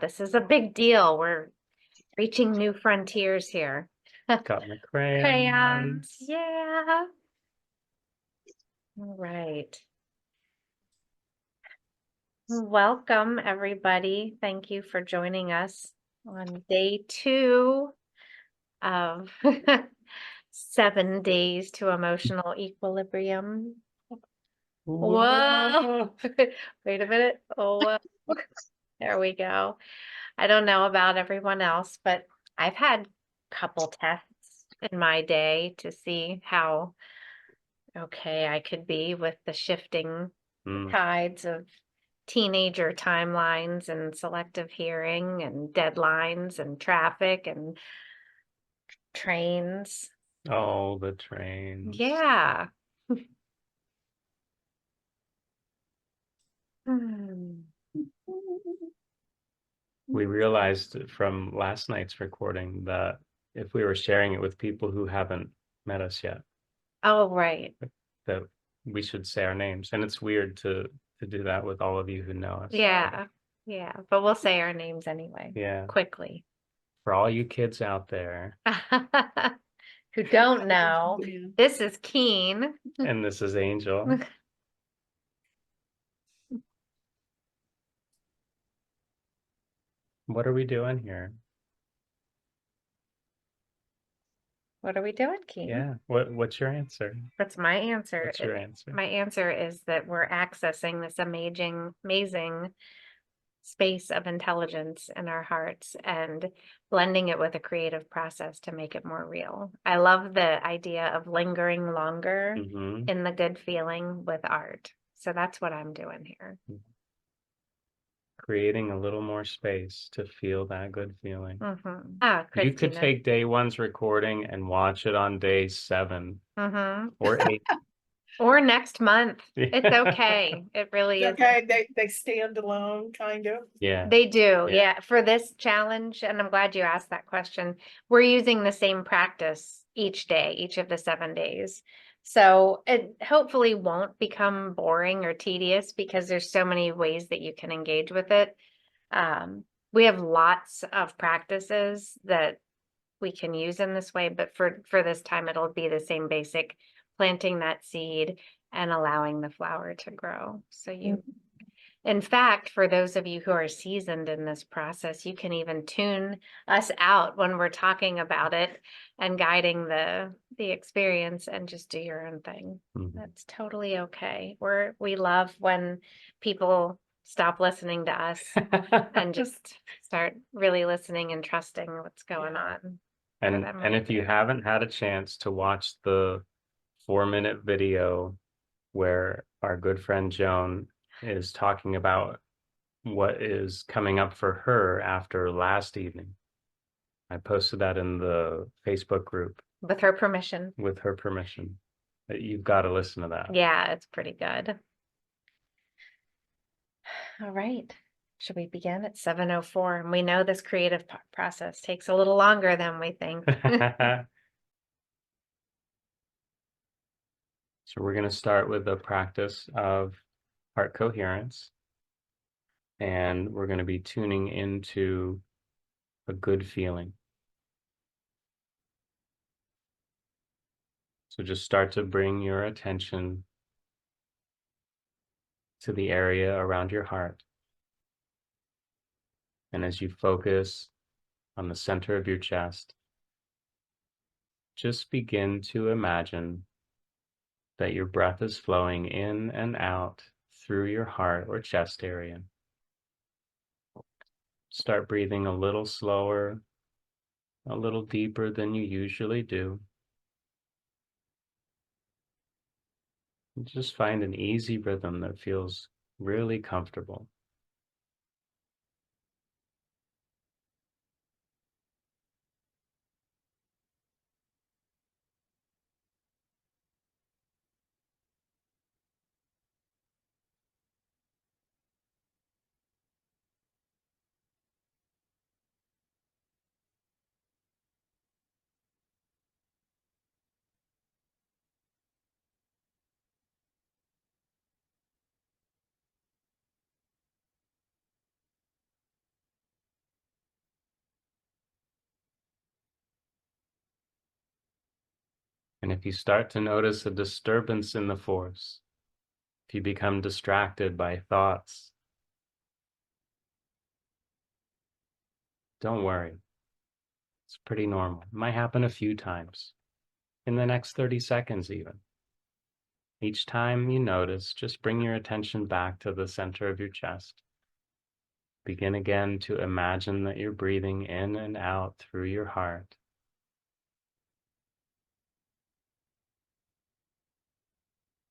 this is a big deal. We're reaching new frontiers here. Got my crayons. Crayons, yeah. All right. Welcome, everybody. Thank you for joining us on day 2 of 7 days to emotional equilibrium. Whoa. Wait a minute. Oh, there we go. I don't know about everyone else, but I've had a couple tests in my day to see how okay I could be with the shifting tides of teenager timelines and selective hearing and deadlines and traffic and trains. Oh, the trains. Yeah. We realized from last night's recording that if we were sharing it with people who haven't met us yet, Oh, right. that we should say our names. And it's weird to do that with all of you who know us. Yeah. Yeah. But we'll say our names anyway. Yeah. Quickly. For all you kids out there. Who don't know, this is Keen. And this is Angel. What are we doing here? What are we doing, Keen? Yeah. What's your answer? What's my answer? What's your answer? My answer is that we're accessing this amazing space of intelligence in our hearts and blending it with a creative process to make it more real. I love the idea of lingering longer in the good feeling with art. So that's what I'm doing here. Creating a little more space to feel that good feeling. You could take day 1's recording and watch it on day 7 or 8. Or next month. It's okay. It really is. Okay, they stand alone, kind of. Yeah. They do. Yeah. For this challenge, and I'm glad you asked that question, we're using the same practice each day, each of the 7 days. So it hopefully won't become boring or tedious because there's so many ways that you can engage with it. We have lots of practices that we can use in this way, but for this time, it'll be the same basic planting that seed and allowing the flower to grow. So in fact, for those of you who are seasoned in this process, you can even tune us out when we're talking about it and guiding the experience and just do your own thing. That's totally okay. We love when people stop listening to us and just start really listening and trusting what's going on. And if you haven't had a chance to watch the 4-minute video where our good friend Joan is talking about what is coming up for her after last evening, I posted that in the Facebook group. With her permission. With her permission. You've got to listen to that. Yeah, it's pretty good. All right. Should we begin at 7:04? And we know this creative process takes a little longer than we think. So we're going to start with the practice of heart coherence. And we're going to be tuning into a good feeling. So just start to bring your attention to the area around your heart. And as you focus on the center of your chest, just begin to imagine that your breath is flowing in and out through your heart or chest area. Start breathing a little slower, a little deeper than you usually do. And just find an easy rhythm that feels really comfortable. And if you start to notice a disturbance in the force, if you become distracted by thoughts, don't worry. It's pretty normal. It might happen a few times, in the next 30 seconds even. Each time you notice, just bring your attention back to the center of your chest. Begin again to imagine that you're breathing in and out through your heart.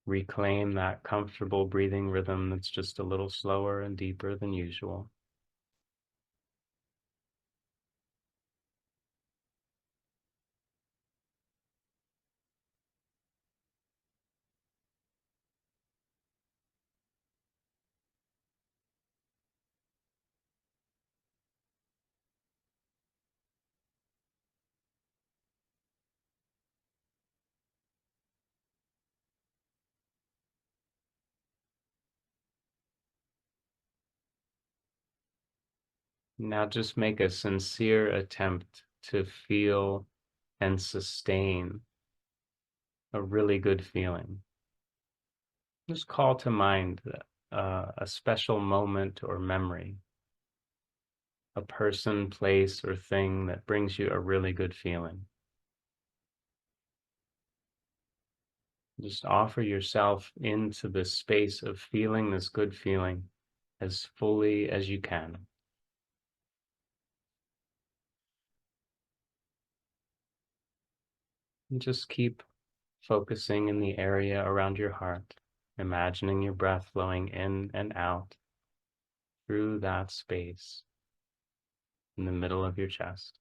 Reclaim that comfortable breathing rhythm that's just a little slower and deeper than usual. Now just make a sincere attempt to feel and sustain a really good feeling. Just call to mind a special moment or memory, a person, place, or thing that brings you a really good feeling. Just offer yourself into this space of feeling this good feeling as fully as you can. And just keep focusing in the area around your heart, imagining your breath flowing in and out through that space in the middle of your chest.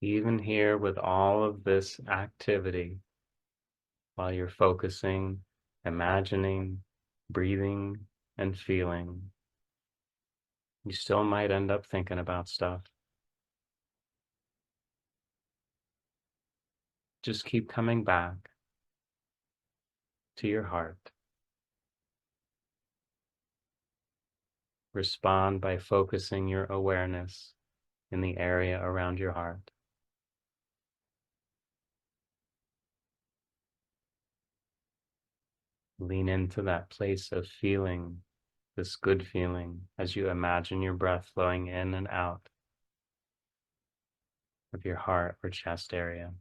Even here with all of this activity, while you're focusing, imagining, breathing, and feeling, you still might end up thinking about stuff. Just keep coming back to your heart. Respond by focusing your awareness in the area around your heart. Lean into that place of feeling, this good feeling, as you imagine your breath flowing in and out of your heart or chest area.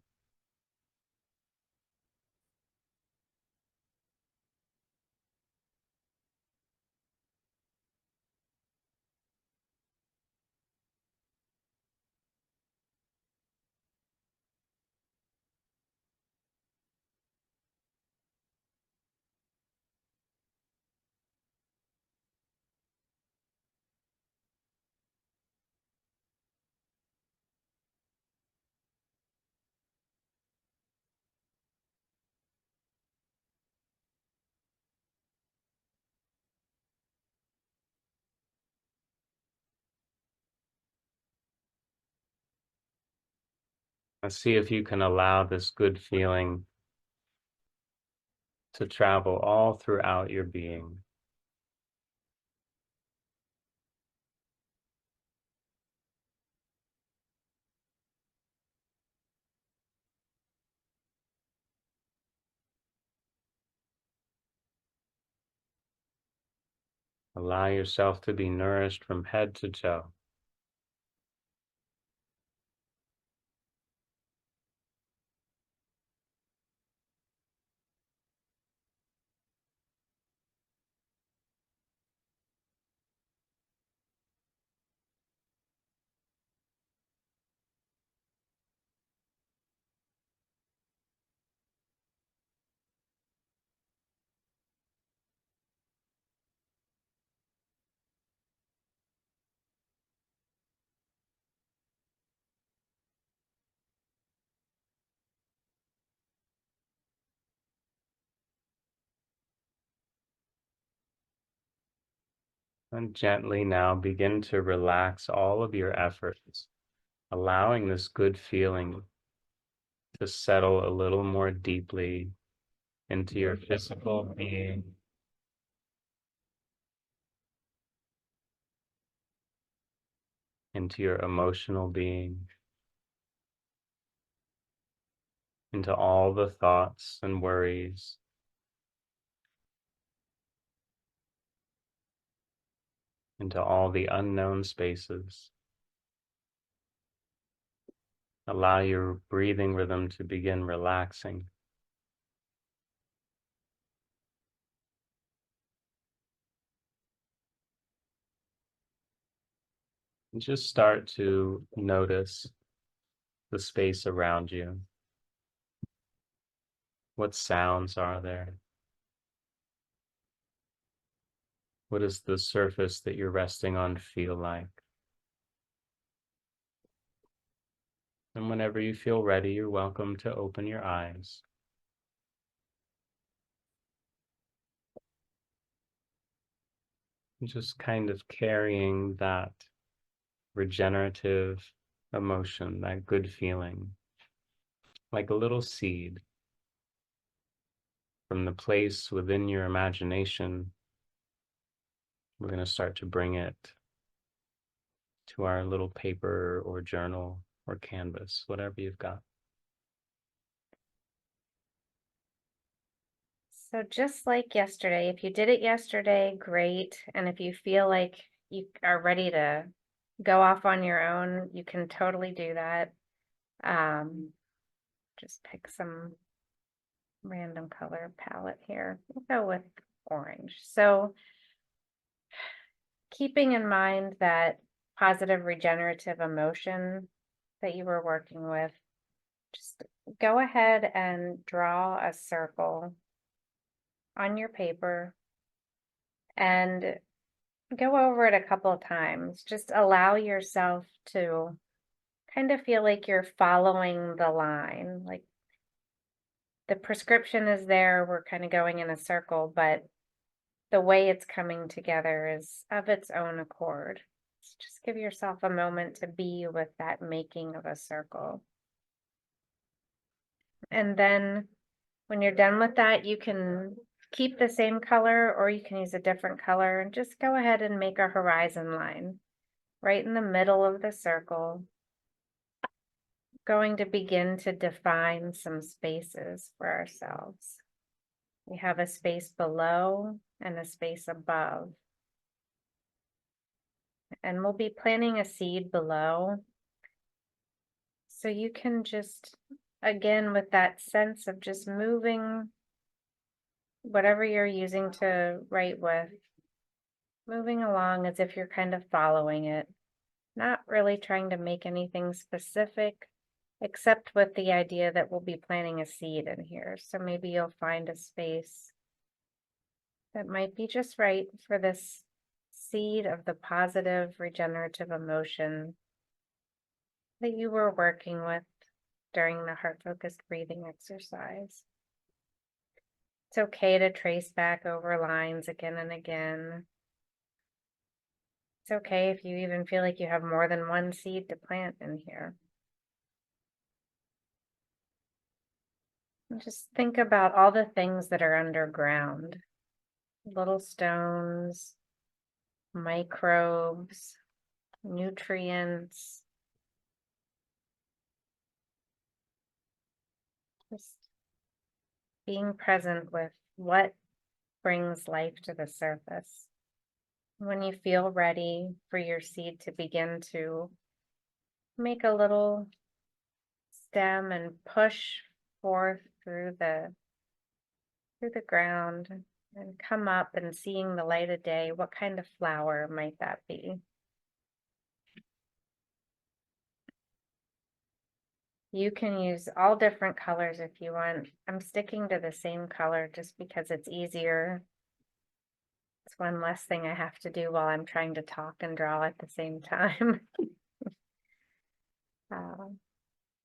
Let's see if you can allow this good feeling to travel all throughout your being. Allow yourself to be nourished from head to toe. And gently now begin to relax all of your efforts, allowing this good feeling to settle a little more deeply into your physical being, into your emotional being, into all the thoughts and worries, into all the unknown spaces. Allow your breathing rhythm to begin relaxing. And just start to notice the space around you. What sounds are there? What does the surface that you're resting on feel like? And whenever you feel ready, you're welcome to open your eyes. Just kind of carrying that regenerative emotion, that good feeling, like a little seed from the place within your imagination. We're going to start to bring it to our little paper or journal or canvas, whatever you've got. So just like yesterday, if you did it yesterday, great. And if you feel like you are ready to go off on your own, you can totally do that. Just pick some random color palette here. We'll go with orange. So keeping in mind that positive regenerative emotion that you were working with, just go ahead and draw a circle on your paper and go over it a couple of times. Just allow yourself to kind of feel like you're following the line. Like the prescription is there, we're kind of going in a circle, but the way it's coming together is of its own accord. So just give yourself a moment to be with that making of a circle. And then when you're done with that, you can keep the same color or you can use a different color and just go ahead and make a horizon line right in the middle of the circle. Going to begin to define some spaces for ourselves. We have a space below and a space above. And we'll be planting a seed below. So you can just, again, with that sense of just moving whatever you're using to write with, moving along as if you're kind of following it, not really trying to make anything specific, except with the idea that we'll be planting a seed in here. So maybe you'll find a space that might be just right for this seed of the positive regenerative emotion that you were working with during the heart-focused breathing exercise. It's okay to trace back over lines again and again. It's okay if you even feel like you have more than one seed to plant in here. And just think about all the things that are underground. Little stones, microbes, nutrients. Just being present with what brings life to the surface. When you feel ready for your seed to begin to make a little stem and push forth through the ground and come up and seeing the light of day, what kind of flower might that be? You can use all different colors if you want. I'm sticking to the same color just because it's easier. It's one less thing I have to do while I'm trying to talk and draw at the same time.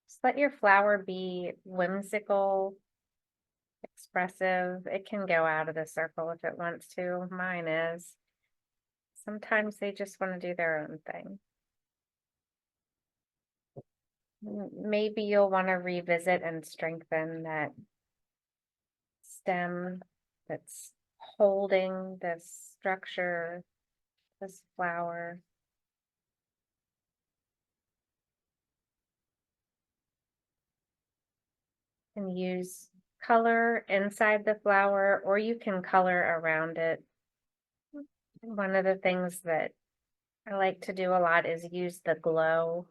Just let your flower be whimsical, expressive. It can go out of the circle if it wants to. Mine is. Sometimes they just want to do their own thing. Maybe you'll want to revisit and strengthen that stem that's holding this structure, this flower. And use color inside the flower, or you can color around it. One of the things that I like to do a lot is use the glow,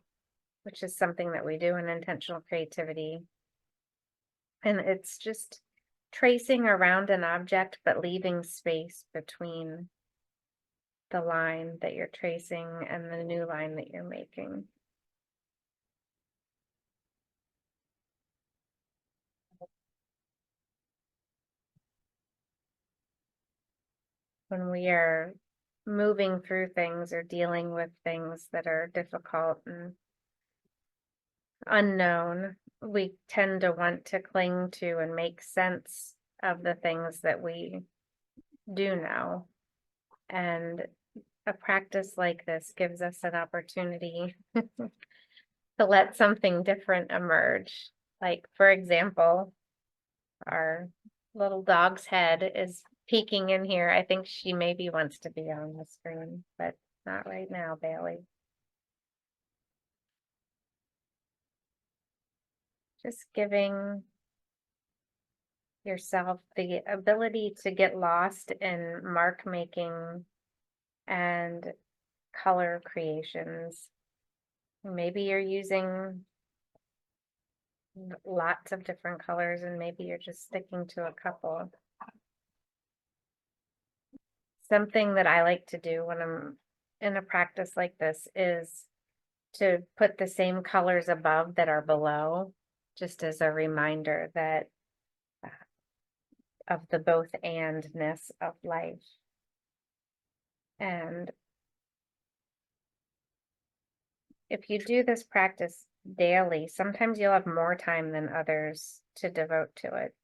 which is something that we do in intentional creativity. And it's just tracing around an object, but leaving space between the line that you're tracing and the new line that you're making. When we are moving through things or dealing with things that are difficult and unknown, we tend to want to cling to and make sense of the things that we do know. And a practice like this gives us an opportunity to let something different emerge. Like, for example, our little dog's head is peeking in here. I think she maybe wants to be on the screen, but not right now, Bailey. Just giving yourself the ability to get lost in mark making and color creations. Maybe you're using lots of different colors and maybe you're just sticking to a couple. Something that I like to do when I'm in a practice like this is to put the same colors above that are below, just as a reminder that of the both andness of life. And if you do this practice daily, sometimes you'll have more time than others to devote to it.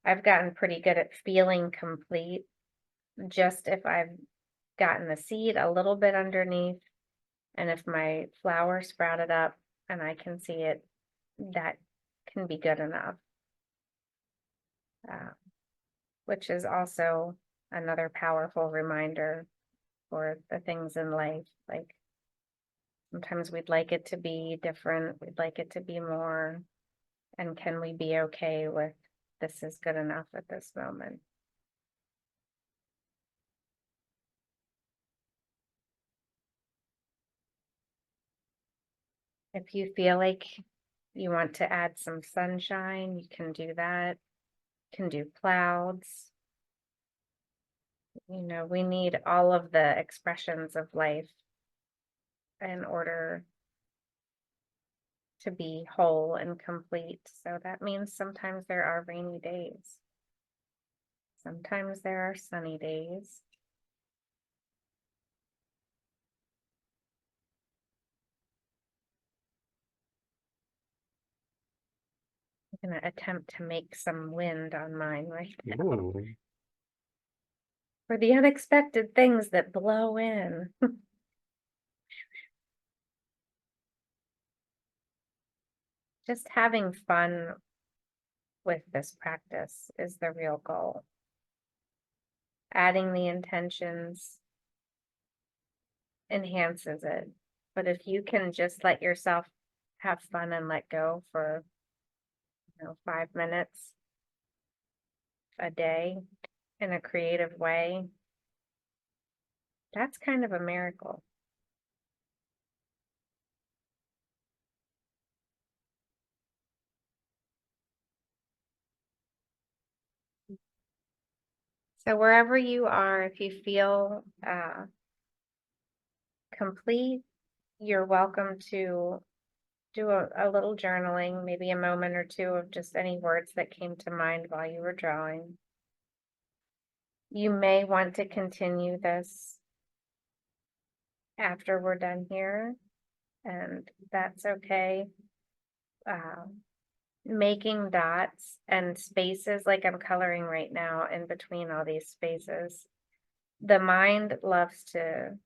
I've gotten pretty good at feeling complete just if I've gotten the seed a little bit underneath, and if my flower sprouted up and I can see it, that can be good enough. Which is also another powerful reminder for the things in life. Like sometimes we'd like it to be different, we'd like it to be more, and can we be okay with this is good enough at this moment? If you feel like you want to add some sunshine, you can do that. You can do clouds. You know, we need all of the expressions of life in order to be whole and complete. So that means sometimes there are rainy days. Sometimes there are sunny days. I'm gonna attempt to make some wind on mine right now. Ooh. For the unexpected things that blow in. Just having fun with this practice is the real goal. Adding the intentions enhances it. But if you can just let yourself have fun and let go for 5 minutes a day in a creative way, that's kind of a miracle. So wherever you are, if you feel complete, you're welcome to do a little journaling, maybe a moment or two of just any words that came to mind while you were drawing. You may want to continue this after we're done here, and that's okay. Making dots and spaces like I'm coloring right now in between all these spaces the mind loves to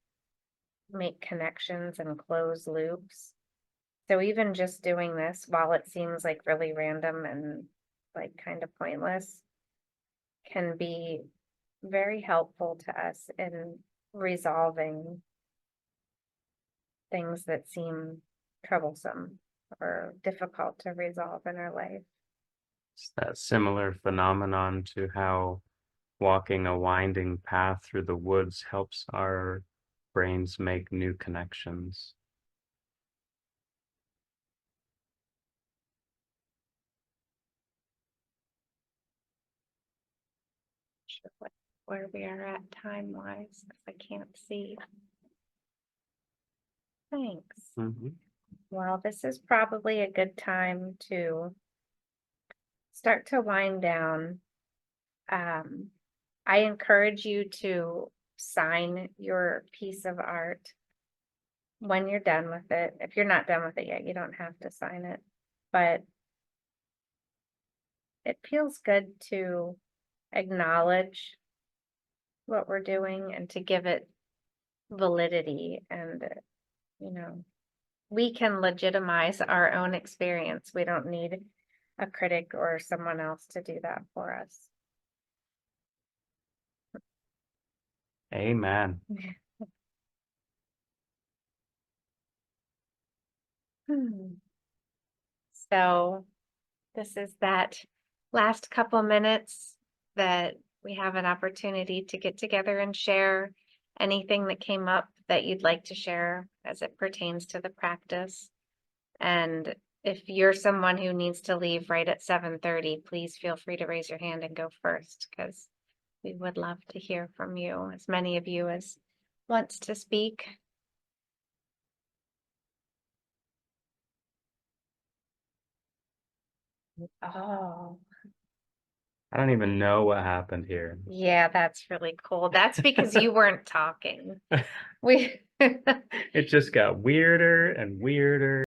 make connections and close loops. So even just doing this, while it seems like really random and like kind of pointless, can be very helpful to us in resolving things that seem troublesome or difficult to resolve in our life. It's that similar phenomenon to how walking a winding path through the woods helps our brains make new connections. Sure where we are at time-wise, because I can't see. Thanks. Mhm. Well, this is probably a good time to start to wind down. I encourage you to sign your piece of art when you're done with it. If you're not done with it yet, you don't have to sign it, but it feels good to acknowledge what we're doing and to give it validity. And, we can legitimize our own experience. We don't need a critic or someone else to do that for us. Amen. So this is that last couple minutes that we have an opportunity to get together and share anything that came up that you'd like to share as it pertains to the practice. And if you're someone who needs to leave right at 7:30, please feel free to raise your hand and go first, because we would love to hear from you, as many of you as wants to speak. Oh, I don't even know what happened here. yeah, that's really cool. That's because you weren't talking. We It just got weirder and weirder.